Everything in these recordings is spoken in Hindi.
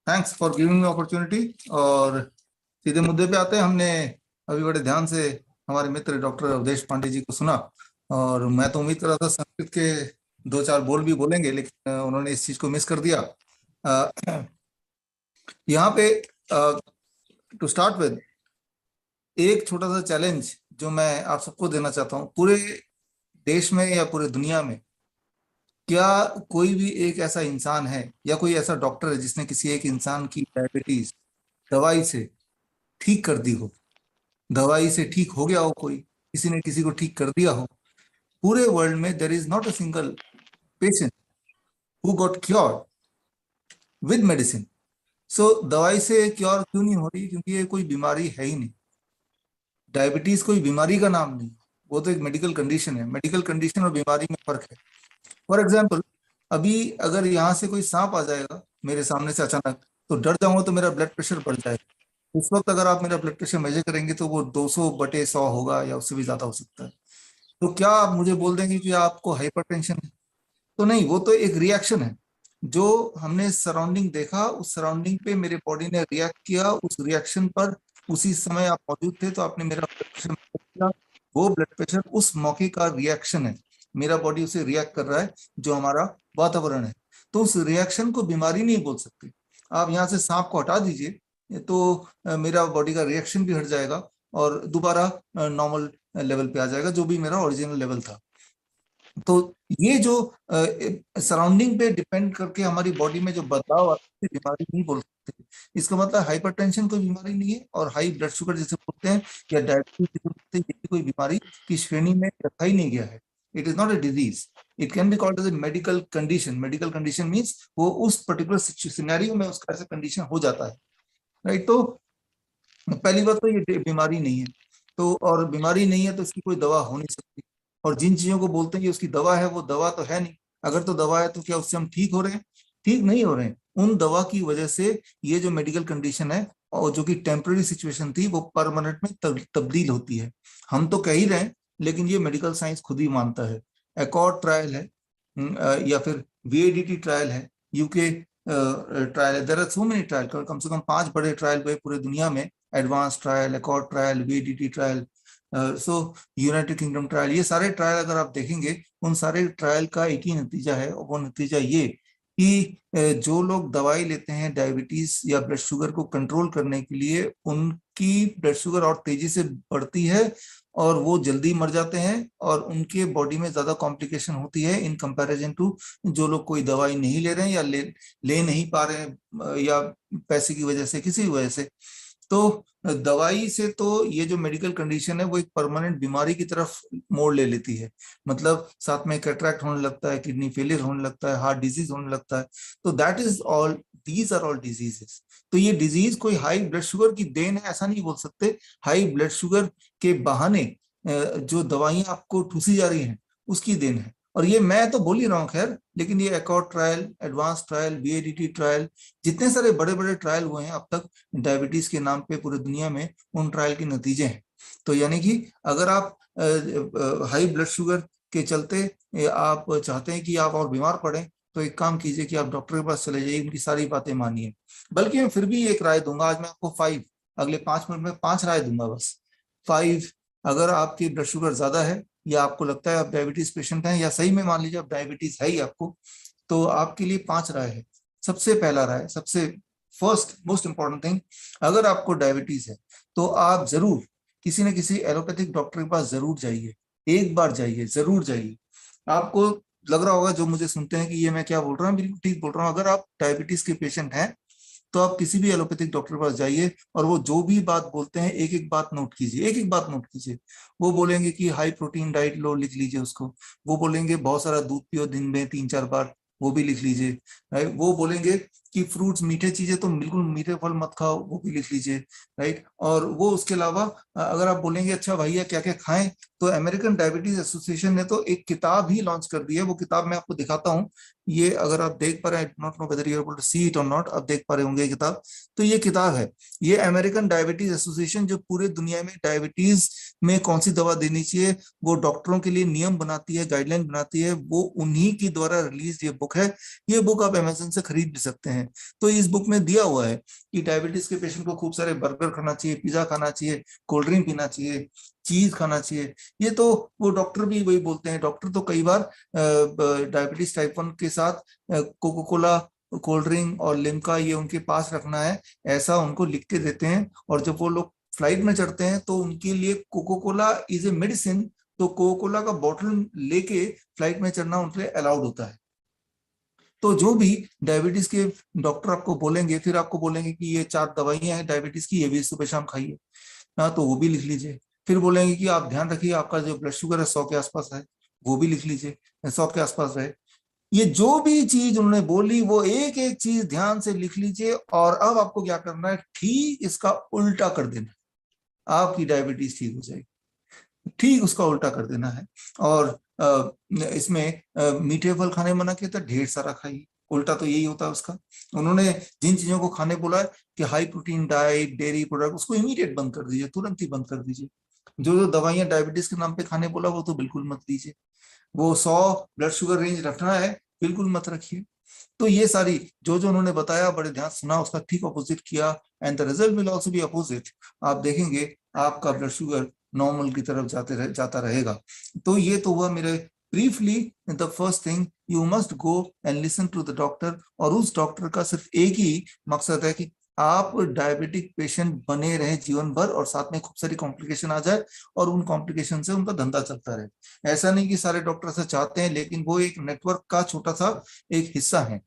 Thanks for giving me opportunity. और सीधे मुद्दे पे आते हैं। हमने अभी बड़े ध्यान से हमारे मित्र डॉक्टर अवधेश पांडे जी को सुना, और मैं तो उम्मीद कर रहा था संस्कृत के दो चार बोल भी बोलेंगे, लेकिन उन्होंने इस चीज को मिस कर दिया। अ, यहाँ पे टू स्टार्ट विद एक छोटा सा चैलेंज जो मैं आप सबको देना चाहता हूँ। पूरे देश में या पूरे दुनिया में क्या कोई भी एक ऐसा इंसान है या कोई ऐसा डॉक्टर है जिसने किसी एक इंसान की डायबिटीज दवाई से ठीक कर दी हो? दवाई से ठीक हो गया हो, कोई किसी ने किसी को ठीक कर दिया हो? पूरे वर्ल्ड में there is not a single patient who got cure with medicine. So दवाई से क्योर क्यों नहीं हो रही? क्योंकि ये कोई बीमारी है ही नहीं। डायबिटीज कोई बीमारी का नाम नहीं, वो तो एक मेडिकल कंडीशन है। मेडिकल कंडीशन और बीमारी में फर्क है। फॉर एग्जाम्पल, अभी अगर यहाँ से कोई सांप आ जाएगा मेरे सामने से अचानक, तो डर जाऊंगा तो मेरा ब्लड प्रेशर बढ़ जाएगा। उस वक्त अगर आप मेरा ब्लड प्रेशर मेजर करेंगे तो वो 200/100 होगा या उससे भी ज्यादा हो सकता है। तो क्या आप मुझे बोल देंगे कि आपको हाइपरटेंशन है? तो नहीं, वो तो एक रिएक्शन है। जो हमने सराउंडिंग देखा, उस सराउंडिंग पे मेरे बॉडी ने रिएक्ट किया, उस रिएक्शन पर उसी समय आप मौजूद थे तो आपने मेरा ब्लड प्रेशर मेजर किया। वो ब्लड प्रेशर उस मौके का रिएक्शन है। मेरा बॉडी उसे रिएक्ट कर रहा है, जो हमारा वातावरण है। तो उस रिएक्शन को बीमारी नहीं बोल सकते। आप यहाँ से सांप को हटा दीजिए तो मेरा बॉडी का रिएक्शन भी हट जाएगा और दोबारा नॉर्मल लेवल पे आ जाएगा, जो भी मेरा ओरिजिनल लेवल था। तो ये जो सराउंडिंग पे डिपेंड करके हमारी बॉडी में जो बदलाव आते हैं, बीमारी नहीं बोल सकते। इसका मतलब हाइपरटेंशन कोई बीमारी नहीं है, और हाई ब्लड शुगर जिसे बोलते हैं या डायबिटीज जिसे बोलते हैं, ये भी कोई बीमारी की श्रेणी में रखा ही नहीं गया है। It is not a disease, it can be called as a medical condition. Medical condition means वो उस पर्टिकुलर सिनेरियो में उसका ऐसा कंडीशन हो जाता है, राइट? तो पहली बात तो ये बीमारी नहीं है। तो और बीमारी नहीं है तो इसकी कोई दवा हो नहीं सकती। और जिन चीजों को बोलते हैं कि उसकी दवा है, वो दवा तो है नहीं। अगर तो दवा है तो क्या उससे हम ठीक हो रहे हैं? ठीक नहीं हो रहे हैं। उन दवा की वजह से ये जो मेडिकल कंडीशन है, और जो कि टेम्पररी सिचुएशन थी, वो परमानेंट में तब्दील होती है। हम तो कह ही रहे हैं, लेकिन ये मेडिकल साइंस खुद ही मानता है। एकॉर्ड ट्रायल है, या फिर वीएडीटी ट्रायल है, यूके ट्रायल है। There are so many trial, कम से कम 5 बड़े ट्रायल हुए पूरे दुनिया में। Advance trial, accord trial, VDT trial, so United Kingdom trial. ये सारे ट्रायल अगर आप देखेंगे, उन सारे ट्रायल का एक ही नतीजा है, और वो नतीजा ये कि जो लोग दवाई लेते हैं डायबिटीज या ब्लड शुगर को कंट्रोल करने के लिए, उनकी ब्लड शुगर और तेजी से बढ़ती है और वो जल्दी मर जाते हैं, और उनके बॉडी में ज्यादा कॉम्प्लिकेशन होती है इन कंपैरिजन टू जो लोग कोई दवाई नहीं ले रहे हैं या ले नहीं पा रहे हैं, या पैसे की वजह से, किसी वजह से। तो दवाई से तो ये जो मेडिकल कंडीशन है वो एक परमानेंट बीमारी की तरफ मोड़ ले लेती है। मतलब साथ में कैटरैक्ट होने लगता है, किडनी फेलियर होने लगता है, हार्ट डिजीज होने लगता है। तो that is all, these are all diseases. तो ये डिजीज कोई हाई ब्लड शुगर की देन है ऐसा नहीं बोल सकते। हाई ब्लड शुगर के बहाने जो दवाइयां आपको ठूसी जा रही हैं, उसकी देन है। और ये मैं तो बोल ही रहा हूँ, खैर, लेकिन ये accord trial, advance trial, BADT trial, जितने सारे बड़े बड़े ट्रायल हुए हैं अब तक डायबिटीज के नाम पे पूरे दुनिया में, उन ट्रायल के नतीजे हैं। तो यानी कि अगर आप हाई ब्लड शुगर के चलते आप चाहते हैं कि आप और बीमार पड़े, तो एक काम कीजिए कि आप डॉक्टर के पास चले जाइए, उनकी सारी बातें मानिए। बल्कि मैं फिर भी एक राय दूंगा, आज मैं आपको 5, अगले 5 मिनट में 5 राय दूंगा बस। 5, अगर आपकी ब्लड शुगर ज्यादा है, या आपको लगता है आप डायबिटीज पेशेंट हैं, या सही में मान लीजिए आप डायबिटीज है ही आपको, तो आपके लिए 5 राय है। सबसे पहला राय, सबसे फर्स्ट मोस्ट इंपॉर्टेंट थिंग, अगर आपको डायबिटीज है तो आप जरूर किसी न किसी एलोपैथिक डॉक्टर के पास जरूर जाइए। एक बार जाइए, जरूर जाइए। आपको लग रहा होगा, जो मुझे सुनते हैं, कि ये मैं क्या बोल रहा हूँ, बिल्कुल ठीक बोल रहा हूँ। अगर आप डायबिटीज के पेशेंट हैं तो आप किसी भी एलोपैथिक डॉक्टर के पास जाइए, और वो जो भी बात बोलते हैं, एक एक बात नोट कीजिए, एक एक बात नोट कीजिए। वो बोलेंगे कि हाई प्रोटीन डाइट लो, लिख लीजिए उसको। वो बोलेंगे बहुत सारा दूध पियो दिन में 3-4 बार, वो भी लिख लीजिए, राइट? वो बोलेंगे कि फ्रूट्स, मीठे चीजें तो बिल्कुल मीठे फल मत खाओ, वो भी लिख लीजिए, राइट? और वो उसके अलावा अगर आप बोलेंगे अच्छा भैया क्या क्या खाएं, तो अमेरिकन डायबिटीज एसोसिएशन ने तो एक किताब ही लॉन्च कर दी है। वो किताब मैं आपको दिखाता हूँ। ये अगर आप देख पा रहे हैं, not no whether you are able to see it or not, आप देख पा रहे होंगे ये किताब। तो ये किताब है, ये अमेरिकन डायबिटीज एसोसिएशन, जो पूरे दुनिया में डायबिटीज में कौन सी दवा देनी चाहिए वो डॉक्टरों के लिए नियम बनाती है, गाइडलाइन बनाती है, वो उन्हीं की द्वारा रिलीज ये बुक है। ये बुक आप अमेजन से खरीद भी सकते हैं। हैं। तो इस बुक में दिया हुआ है कि डायबिटीज के पेशेंट को खूब सारे बर्गर खाना चाहिए, पिज्जा खाना चाहिए, कोल्ड ड्रिंक पीना चाहिए, चीज खाना चाहिए। ये तो वो डॉक्टर भी वही बोलते हैं। डॉक्टर तो कई बार डायबिटीज टाइप 1 के साथ कोको कोला, कोल्ड ड्रिंक और लिम्का ये उनके पास रखना है, ऐसा उनको लिख के देते हैं। और जब वो लोग फ्लाइट में चढ़ते हैं तो उनके लिए Coca Cola is a medicine, तो कोको कोला का बॉटल लेके फ्लाइट में चढ़ना उनके लिए अलाउड होता है। तो जो भी डायबिटीज के डॉक्टर आपको बोलेंगे, फिर आपको बोलेंगे कि ये 4 दवाइयां हैं डायबिटीज की, ये भी सुबह शाम खाइए, हाँ तो वो भी लिख लीजिए। फिर बोलेंगे कि आप ध्यान रखिए आपका जो ब्लड शुगर है 100 के आसपास है, वो भी लिख लीजिए, 100 के आसपास रहे। ये जो भी चीज उन्होंने बोली वो एक एक चीज ध्यान से लिख लीजिए। और अब आपको क्या करना है, ठीक इसका उल्टा कर देना, आपकी डायबिटीज ठीक हो जाएगी। ठीक उसका उल्टा कर देना है। और इसमें मीठे फल खाने मना किया था, ढेर सारा खाइए, उल्टा तो यही होता है उसका। उन्होंने जिन चीजों को खाने बोला है कि high protein diet, dairy product, उसको इमीडिएट बंद कर दीजिए, तुरंत ही बंद कर दीजिए। जो जो दवाइयां डायबिटीज के नाम पे खाने बोला वो तो बिल्कुल मत दीजिए। वो 100 ब्लड शुगर रेंज रखना है, बिल्कुल मत रखिए। तो ये सारी जो जो उन्होंने बताया बड़े ध्यान सुना, उसका ठीक अपोजिट किया, and the result will also be opposite. आप देखेंगे आपका ब्लड शुगर नॉर्मल की तरफ जाता रहेगा। तो ये तो हुआ मेरे briefly the first thing, you must go and listen to the doctor. और उस डॉक्टर का सिर्फ एक ही मकसद है कि आप डायबिटिक पेशेंट बने रहे जीवन भर, और साथ में खूब सारी कॉम्प्लिकेशन आ जाए और उन कॉम्प्लिकेशन से उनका धंधा चलता रहे। ऐसा नहीं कि सारे डॉक्टर ऐसा चाहते हैं, लेकिन वो एक नेटवर्क का छोटा सा एक हिस्सा है।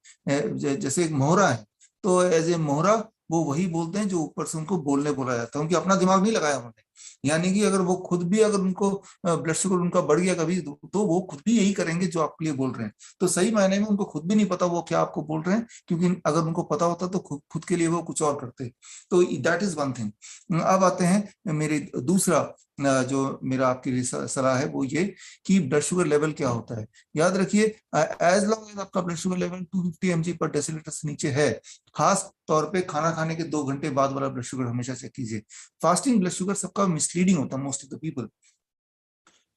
जैसे एक मोहरा है, तो एज ए मोहरा वो वही बोलते हैं जो ऊपर से उनको बोलने बोला जाता है, उनकी अपना दिमाग नहीं लगाया उन्होंने। यानी कि अगर वो खुद भी, अगर उनको ब्लड शुगर उनका बढ़ गया कभी, तो वो खुद भी यही करेंगे जो आपके लिए बोल रहे हैं। तो सही मायने में उनको खुद भी नहीं पता वो क्या आपको बोल रहे हैं, क्योंकि अगर उनको पता होता तो खुद के लिए वो कुछ और करते। तो दैट इज वन थिंग। अब आते हैं मेरे दूसरा जो मेरा आपके लिए सलाह है वो ये कि ब्लड शुगर लेवल क्या होता है। याद रखिए, एज लॉन्ग एज आपका ब्लड शुगर लेवल 250 mg पर डेसीलीटर से नीचे है, खास तौर पे खाना खाने के 2 घंटे बाद वाला ब्लड शुगर हमेशा चेक कीजिए। फास्टिंग ब्लड शुगर सबका मिसलीडिंग होता है, मोस्ट ऑफ द पीपल।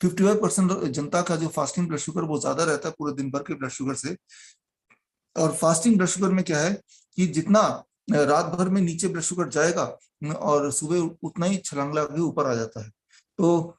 55% जनता का जो फास्टिंग ब्लड शुगर वो ज्यादा रहता है पूरे दिन भर के ब्लड शुगर से। और फास्टिंग ब्लड शुगर में क्या है कि जितना रात भर में नीचे ब्लड शुगर जाएगा और सुबह उतना ही छलांग लगा के ऊपर आ जाता है। तो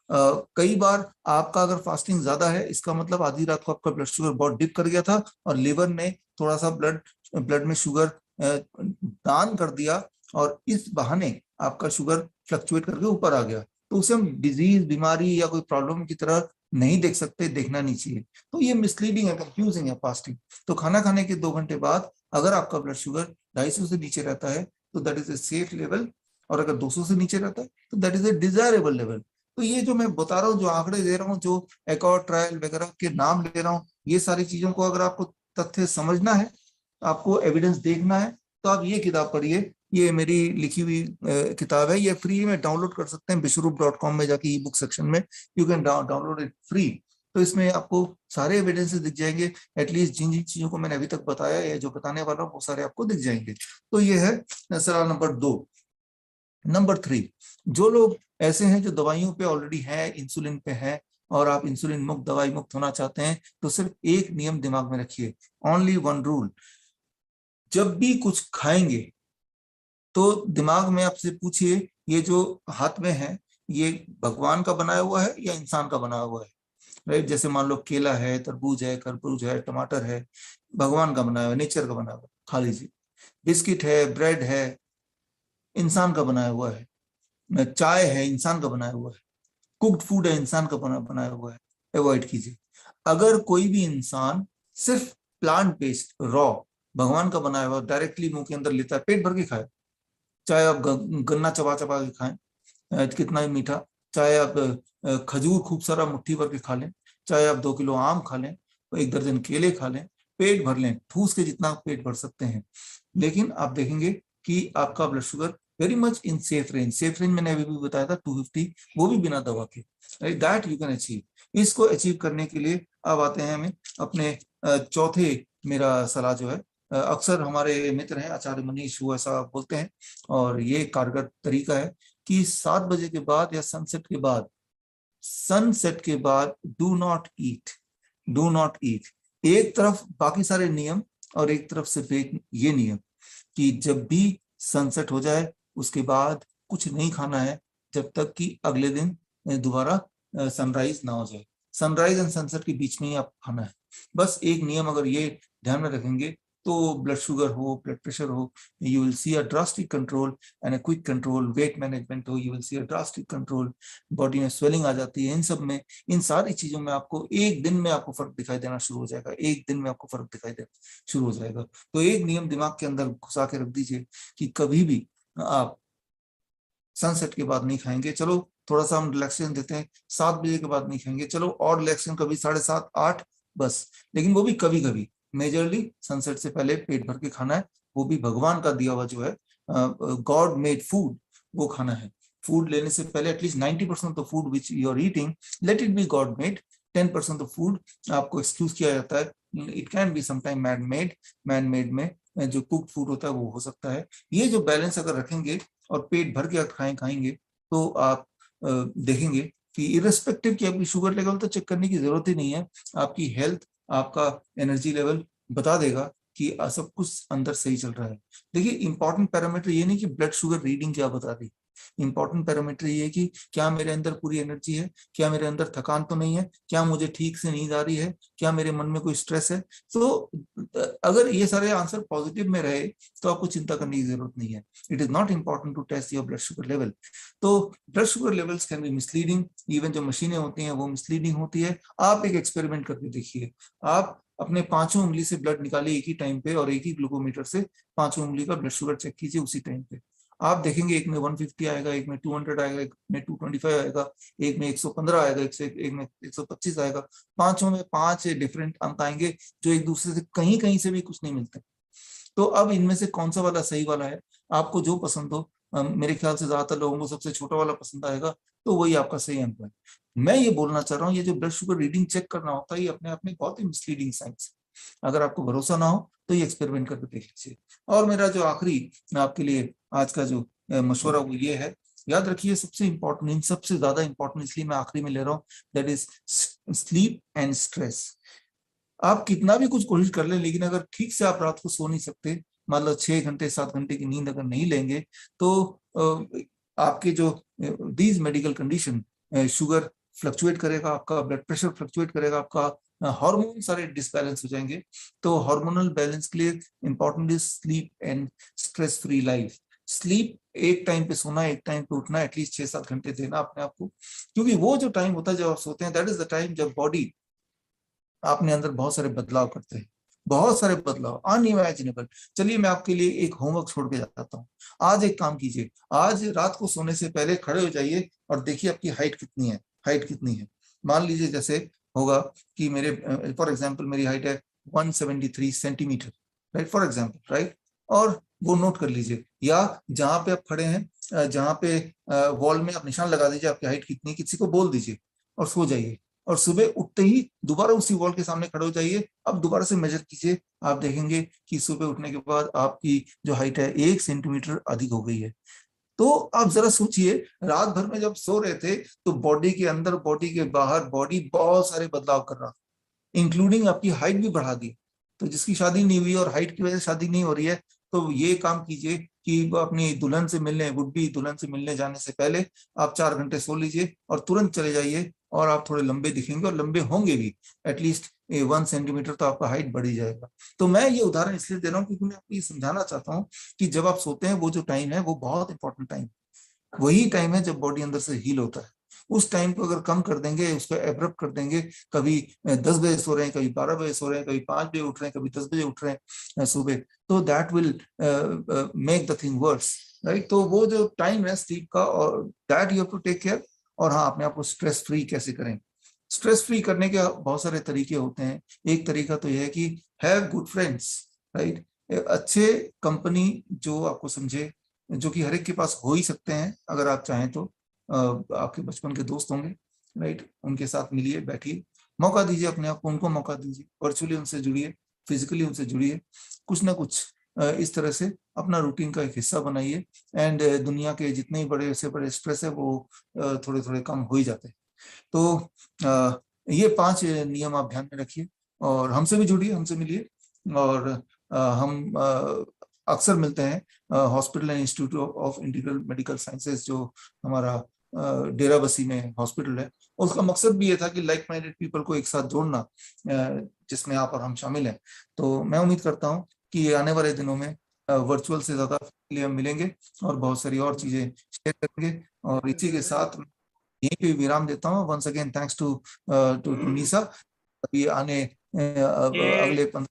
कई बार आपका अगर फास्टिंग ज्यादा है, इसका मतलब आधी रात को आपका ब्लड शुगर बहुत डिप कर गया था और लिवर ने थोड़ा सा ब्लड में शुगर दान कर दिया, और इस बहाने आपका शुगर फ्लक्चुएट करके ऊपर आ गया। तो उसे हम डिजीज, बीमारी या कोई प्रॉब्लम की तरह नहीं देख सकते, देखना नहीं चाहिए। तो ये मिसलीडिंग है, कंफ्यूजिंग है फास्टिंग। तो खाना खाने के 2 घंटे बाद अगर आपका ब्लड शुगर 250 से नीचे रहता है तो that is a safe level, और अगर 200 से नीचे रहता है तो that is a desirable level. तो ये जो मैं बता रहा हूँ, जो आंकड़े दे रहा हूँ, जो एकॉर्ड ट्रायल वगैरह के नाम ले रहा हूँ, ये सारी चीजों को अगर आपको तथ्य समझना है, आपको एविडेंस देखना है, तो आप ये किताब पढ़िए। ये मेरी लिखी हुई किताब है, ये फ्री में डाउनलोड कर सकते हैं विश्वरूप.com में जाके, ई बुक सेक्शन में you can download it free. तो इसमें आपको सारे एविडेंसेस दिख जाएंगे, एटलीस्ट जिन जिन चीजों को मैंने अभी तक बताया या जो बताने वाला हूँ वो सारे आपको दिख जाएंगे। तो ये है सलाह नंबर 2। नंबर 3, जो लोग ऐसे हैं जो दवाइयों पे ऑलरेडी है, इंसुलिन पे है, और आप इंसुलिन मुक्त, दवाई मुक्त होना चाहते हैं, तो सिर्फ एक नियम दिमाग में रखिए, ओनली वन रूल। जब भी कुछ खाएंगे तो दिमाग में आपसे पूछिए, ये जो हाथ में है ये भगवान का बनाया हुआ है या इंसान का बनाया हुआ है। राइट, जैसे मान लो केला है, तरबूज है, खरबूज है, टमाटर है, भगवान का बनाया हुआ, नेचर का बनाया हुआ, खा लीजिए। बिस्किट है, ब्रेड है, इंसान का बनाया हुआ है। चाय है, इंसान का बनाया हुआ है। कुक्ड फूड है, इंसान का बनाया हुआ है, अवॉइड कीजिए। अगर कोई भी इंसान सिर्फ प्लांट बेस्ड रॉ भगवान का बनाया हुआ डायरेक्टली मुंह के अंदर लेता है, पेट भर के खाए, चाहे आप गन्ना चबा चबा के खाएं, कितना ही मीठा, चाहे आप खजूर खूब सारा मुट्ठी भर के खा लें, चाहे आप 2 किलो आम खा लें, 1 दर्जन केले खा लें, पेट भर लें, ठूस के जितना पेट भर सकते हैं, लेकिन आप देखेंगे कि आपका blood sugar very much in safe range. Safe range मैंने अभी भी बताया था 250, वो भी बिना दवा के। That you can achieve. इसको अचीव करने के लिए अब आते हैं हमें अपने चौथे, मेरा सलाह जो है, अक्सर हमारे मित्र हैं आचार्य मनीष, वो ऐसा बोलते हैं, और ये कारगर तरीका है कि 7 बजे के बाद या सनसेट के बाद do not eat, do not eat. एक तरफ बाकी सारे नियम और एक तरफ सिर्फ एक ये नियम, कि जब भी सनसेट हो जाए उसके बाद कुछ नहीं खाना है जब तक कि अगले दिन दोबारा सनराइज ना हो जाए। सनराइज एंड सनसेट के बीच में ही आप खाना है। बस एक नियम अगर ये ध्यान में रखेंगे तो ब्लड शुगर हो, ब्लड प्रेशर हो, you will see a drastic control and a quick control. Weight management हो, you will see a drastic control. Body में स्वेलिंग आ जाती है। इन सब में, इन सारी चीजों में आपको एक दिन में आपको फर्क दिखाई देना शुरू हो जाएगा। एक दिन में आपको फर्क दिखाई देना शुरू हो जाएगा। तो एक नियम दिमाग के अंदर घुसा के रख दीजिए कि कभी भी आप सनसेट के बाद नहीं खाएंगे। चलो थोड़ा सा हम रिलैक्सेशन देते हैं, 7 बजे के बाद नहीं खाएंगे, चलो और रिलैक्सेशन कभी 7:30 8 बस, लेकिन वो भी कभी कभी। मेजरली सनसेट से पहले पेट भर के खाना है, वो भी भगवान का दिया हुआ जो है गॉड मेड फूड, वो खाना है। फूड लेने से पहले at least 90% of food which you are eating let it be God made. 10% of food आपको एक्सक्यूज किया जाता है, it can be sometime man made. Man made में जो कुक फूड होता है वो हो सकता है। ये जो बैलेंस अगर रखेंगे और पेट भर के खाएंगे तो आप देखेंगे कि इरेस्पेक्टिव कि आपकी शुगर लेवल तो चेक करने की जरूरत ही नहीं है, आपकी हेल्थ, आपका एनर्जी लेवल बता देगा कि सब कुछ अंदर सही चल रहा है। देखिए इंपॉर्टेंट पैरामीटर ये नहीं कि ब्लड शुगर रीडिंग क्या बता रही, इंपॉर्टेंट पैरामीटर ये है कि क्या मेरे अंदर पूरी एनर्जी है, क्या मेरे अंदर थकान तो नहीं है, क्या मुझे ठीक से नींद आ रही है, क्या मेरे मन में कोई स्ट्रेस है। तो अगर ये सारे आंसर पॉजिटिव में रहे तो आपको चिंता करने की जरूरत नहीं है। It is not important to test your blood sugar level. तो blood sugar levels can be misleading, even जो मशीनें होती हैं वो मिसलीडिंग होती है। आप एक एक्सपेरिमेंट करके देखिए, आप अपने पांचों उंगली से ब्लड निकालिए एक ही टाइम पे और एक ही ग्लूकोमीटर से पांचों उंगली का ब्लड शुगर चेक कीजिए उसी टाइम पे। आप देखेंगे एक में 150 आएगा, एक में 200 आएगा, एक में 225 आएगा, एक में 115 आएगा, एक में 125 आएगा। पांचों में 5 डिफरेंट अंक आएंगे जो एक दूसरे से कहीं कहीं से भी कुछ नहीं मिलते। तो अब इनमें से कौन सा वाला सही वाला है, आपको जो पसंद हो। मेरे ख्याल से ज्यादातर लोगों को सबसे छोटा वाला पसंद आएगा, तो वही आपका सही अंक है। मैं ये बोलना चाह रहा हूँ, ये जो ब्लड शुगर रीडिंग चेक करना होता है ये अपने आप में बहुत ही मिसलीडिंग साइंस है। अगर आपको भरोसा ना हो तो ये एक्सपेरिमेंट करके देख लीजिए। और मेरा जो आखिरी आपके लिए आज का जो मशवरा वो ये है, याद रखिए सबसे इंपॉर्टेंट, इन सबसे ज्यादा इंपॉर्टेंट इसलिए मैं आखिरी में ले रहा हूँ, that is sleep and stress. आप कितना भी कुछ कोशिश कर ले, लेकिन अगर ठीक से आप रात को सो नहीं सकते, मान लो 6 घंटे 7 घंटे की नींद अगर नहीं लेंगे, तो आपके जो these medical condition, sugar fluctuate करेगा, आपका ब्लड प्रेशर फ्लक्चुएट करेगा, आपका हार्मोन सारे डिसबैलेंस हो जाएंगे। तो हार्मोनल बैलेंस के लिए important is sleep and stress free life. Sleep, एक टाइम पे सोना, एक टाइम पे उठना, एटलीस्ट 6-7 घंटे देना अपने आप को, क्योंकि वो जो टाइम होता है जब आप सोते हैं, दैट इज द टाइम जब बॉडी अपने अंदर बहुत सारे बदलाव करते हैं, बहुत सारे बदलाव अनइमेजिनेबल। चलिए मैं आपके लिए एक होमवर्क छोड़ के जाता हूँ। आज एक काम कीजिए, आज रात को सोने से पहले खड़े हो जाइए और देखिए आपकी हाइट कितनी है। हाइट कितनी है, मान लीजिए जैसे होगा कि मेरे फॉर एग्जाम्पल मेरी हाइट है 173 centimetre, right, for example, right. और वो नोट कर लीजिए, या जहां पे आप खड़े हैं, जहां पे वॉल में आप निशान लगा दीजिए आपकी हाइट कितनी, किसी को बोल दीजिए और सो जाइए। और सुबह उठते ही दोबारा उसी वॉल के सामने खड़े हो जाइए, अब दोबारा से मेजर कीजिए। आप देखेंगे कि सुबह उठने के बाद आपकी जो हाइट है 1 सेंटीमीटर अधिक हो गई है। तो आप जरा सोचिए, रात भर में जब सो रहे थे तो बॉडी के अंदर, बॉडी के बाहर, बॉडी बहुत सारे बदलाव कर रहा, इंक्लूडिंग आपकी हाइट भी बढ़ा दी। तो जिसकी शादी नहीं हुई और हाइट की वजह से शादी नहीं हो रही है, तो ये काम कीजिए कि अपनी दुल्हन से मिलने, वुड बी दुल्हन से मिलने जाने से पहले आप 4 घंटे सो लीजिए और तुरंत चले जाइए, और आप थोड़े लंबे दिखेंगे और लंबे होंगे भी। एटलीस्ट 1 सेंटीमीटर तो आपका हाइट बढ़ ही जाएगा। तो मैं ये उदाहरण इसलिए दे रहा हूँ क्योंकि मैं आपको ये समझाना चाहता हूँ कि जब आप सोते हैं वो जो टाइम है वो बहुत इंपॉर्टेंट टाइम, वही टाइम है जब बॉडी अंदर से हील होता है। उस टाइम को अगर कम कर देंगे, उसको एब्रप्ट कर देंगे, कभी 10 बजे सो रहे हैं, कभी 12 बजे सो रहे हैं, कभी 5 बजे उठ रहे हैं, कभी 10 बजे उठ रहे हैं सुबह, तो that will make the thing worse, right. तो वो जो टाइम है स्लीप का, और that you have to take care. और हाँ, अपने आप को स्ट्रेस फ्री कैसे करें, स्ट्रेस फ्री करने के बहुत सारे तरीके होते हैं। एक तरीका तो यह है कि हैव गुड फ्रेंड्स, राइट। अच्छे कंपनी जो आपको समझे, जो कि हर एक के पास हो ही सकते हैं अगर आप चाहें तो, आपके बचपन के दोस्त होंगे, राइट, उनके साथ मिलिए, बैठिए, मौका दीजिए अपने आप को, उनको मौका दीजिए, वर्चुअली उनसे जुड़िए, फिजिकली उनसे जुड़िए, कुछ ना कुछ इस तरह से अपना रूटीन का एक हिस्सा बनाइए। एंड दुनिया के जितने बड़े से बड़े स्ट्रेस है वो थोड़े थोड़े कम हो ही जाते हैं। तो ये 5 नियम आप ध्यान में रखिए और हमसे भी जुड़िए, हमसे मिलिए, और हम अक्सर मिलते हैं hospital and institute of integral medical sciences, जो हमारा डेराबस्सी में हॉस्पिटल है। उसका मकसद भी ये था कि लाइक माइंडेड पीपल को एक साथ जोड़ना, जिसमें आप और हम शामिल हैं। तो मैं उम्मीद करता हूँ कि आने वाले दिनों में वर्चुअल से ज्यादा हम मिलेंगे और बहुत सारी और चीजें शेयर करेंगे। और इसी के साथ यहीं पे विराम देता हूँ। वंस अगेन थैंक्स टू निशा। अभी आने ये अगले 15